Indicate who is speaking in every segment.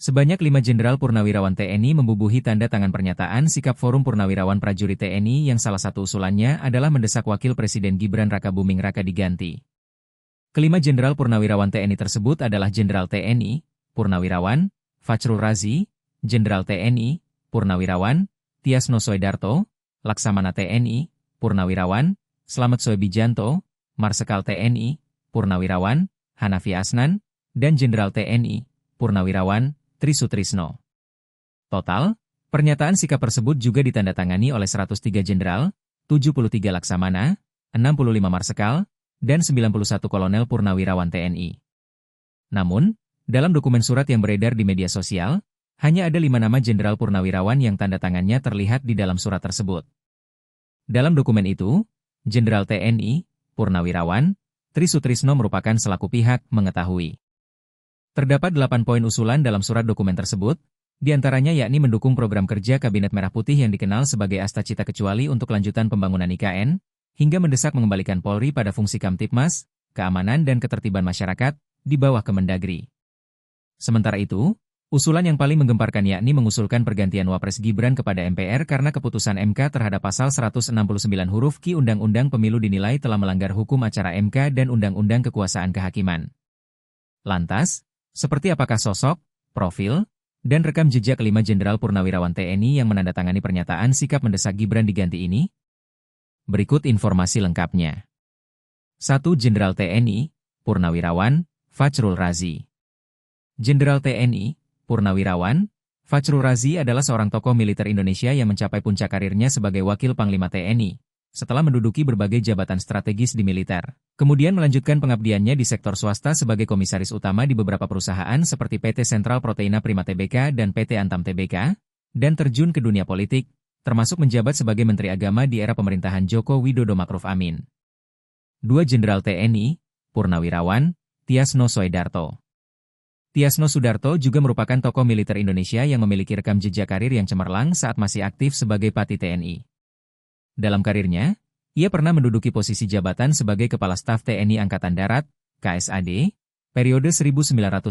Speaker 1: Sebanyak 5 Jenderal Purnawirawan TNI membubuhi tanda tangan pernyataan sikap Forum Purnawirawan Prajurit TNI yang salah satu usulannya adalah mendesak Wakil Presiden Gibran Rakabuming Raka diganti. Kelima Jenderal Purnawirawan TNI tersebut adalah Jenderal TNI, Purnawirawan, Fachrul Razi, Jenderal TNI, Purnawirawan, Tiasno Soedarto, Laksamana TNI, Purnawirawan, Slamet Soebijanto, Marsekal TNI, Purnawirawan, Hanafi Asnan, dan Jenderal TNI, Purnawirawan, Trisutrisno. Total, pernyataan sikap tersebut juga ditandatangani oleh 103 Jenderal, 73 Laksamana, 65 Marsekal, dan 91 Kolonel Purnawirawan TNI. Namun, dalam dokumen surat yang beredar di media sosial, hanya ada 5 nama Jenderal Purnawirawan yang tanda tangannya terlihat di dalam surat tersebut. Dalam dokumen itu, Jenderal TNI, Purnawirawan, Trisutrisno merupakan selaku pihak mengetahui. Terdapat 8 poin usulan dalam surat dokumen tersebut, diantaranya yakni mendukung program kerja Kabinet Merah Putih yang dikenal sebagai Asta Cita Kecuali untuk lanjutan pembangunan IKN, hingga mendesak mengembalikan Polri pada fungsi Kamtipmas, keamanan dan ketertiban masyarakat, di bawah Kemendagri. Sementara itu, usulan yang paling menggemparkan yakni mengusulkan pergantian Wapres Gibran kepada MPR karena keputusan MK terhadap pasal 169 huruf Q Undang-Undang Pemilu dinilai telah melanggar hukum acara MK dan Undang-Undang Kekuasaan Kehakiman. Lantas, seperti apakah sosok, profil, dan rekam jejak 5 Jenderal Purnawirawan TNI yang menandatangani pernyataan sikap mendesak Gibran diganti ini? Berikut informasi lengkapnya. 1. Jenderal TNI, Purnawirawan, Fachrul Razi. Jenderal TNI, Purnawirawan, Fachrul Razi adalah seorang tokoh militer Indonesia yang mencapai puncak karirnya sebagai Wakil Panglima TNI, setelah menduduki berbagai jabatan strategis di militer. Kemudian melanjutkan pengabdiannya di sektor swasta sebagai komisaris utama di beberapa perusahaan seperti PT Sentral Proteina Prima Tbk dan PT Antam Tbk, dan terjun ke dunia politik, termasuk menjabat sebagai Menteri Agama di era pemerintahan Joko Widodo Ma'ruf Amin. 2. Jenderal TNI, Purnawirawan, Tiasno Soedarto. Tiasno Soedarto juga merupakan tokoh militer Indonesia yang memiliki rekam jejak karir yang cemerlang saat masih aktif sebagai Pati TNI. Dalam karirnya, ia pernah menduduki posisi jabatan sebagai Kepala Staf TNI Angkatan Darat, KSAD, periode 1999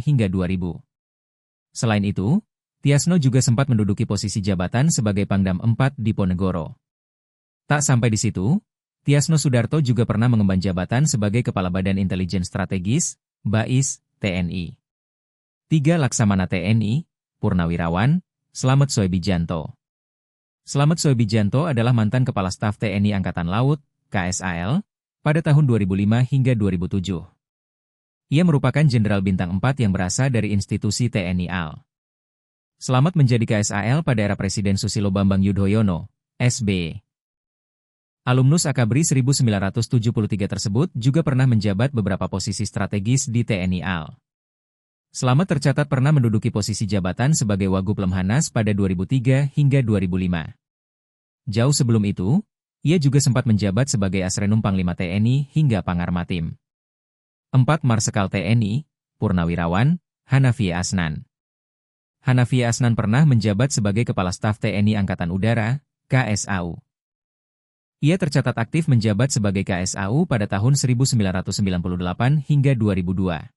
Speaker 1: hingga 2000. Selain itu, Tiasno juga sempat menduduki posisi jabatan sebagai Pangdam 4 Diponegoro. Tak sampai di situ, Tiasno Soedarto juga pernah mengemban jabatan sebagai Kepala Badan Intelijen Strategis, BAIS, TNI. 3. Laksamana TNI, Purnawirawan, Slamet Soebijanto. Slamet Soebijanto adalah mantan Kepala Staf TNI Angkatan Laut, KSAL, pada tahun 2005 hingga 2007. Ia merupakan Jenderal Bintang 4 yang berasal dari institusi TNI AL. Slamet menjadi KSAL pada era Presiden Susilo Bambang Yudhoyono, SB. Alumnus Akabri 1973 tersebut juga pernah menjabat beberapa posisi strategis di TNI AL. Slamet tercatat pernah menduduki posisi jabatan sebagai Wagub Lemhanas pada 2003 hingga 2005. Jauh sebelum itu, ia juga sempat menjabat sebagai Asrenum Panglima TNI hingga Pangarmatim. 4. Marsekal TNI, Purnawirawan, Hanafi Asnan. Hanafi Asnan pernah menjabat sebagai Kepala Staf TNI Angkatan Udara, KSAU. Ia tercatat aktif menjabat sebagai KSAU pada tahun 1998 hingga 2002.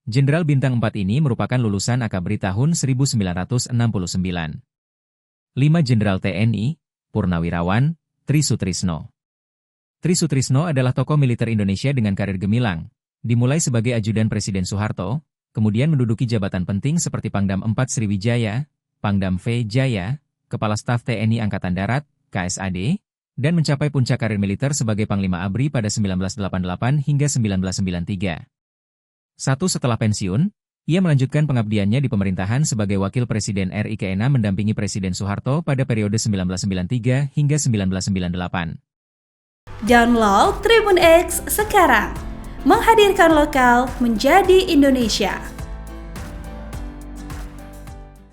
Speaker 1: Jenderal Bintang 4 ini merupakan lulusan Akabri tahun 1969. 5. Jenderal TNI, Purnawirawan, Trisutrisno. Trisutrisno adalah tokoh militer Indonesia dengan karir gemilang, dimulai sebagai ajudan Presiden Soeharto, kemudian menduduki jabatan penting seperti Pangdam 4 Sriwijaya, Pangdam V Jaya, Kepala Staf TNI Angkatan Darat, KSAD, dan mencapai puncak karir militer sebagai Panglima ABRI pada 1988 hingga 1993. Setelah pensiun, ia melanjutkan pengabdiannya di pemerintahan sebagai Wakil Presiden RI ke-6 mendampingi Presiden Soeharto pada periode 1993 hingga 1998.
Speaker 2: Download Tribun X sekarang, menghadirkan lokal menjadi Indonesia.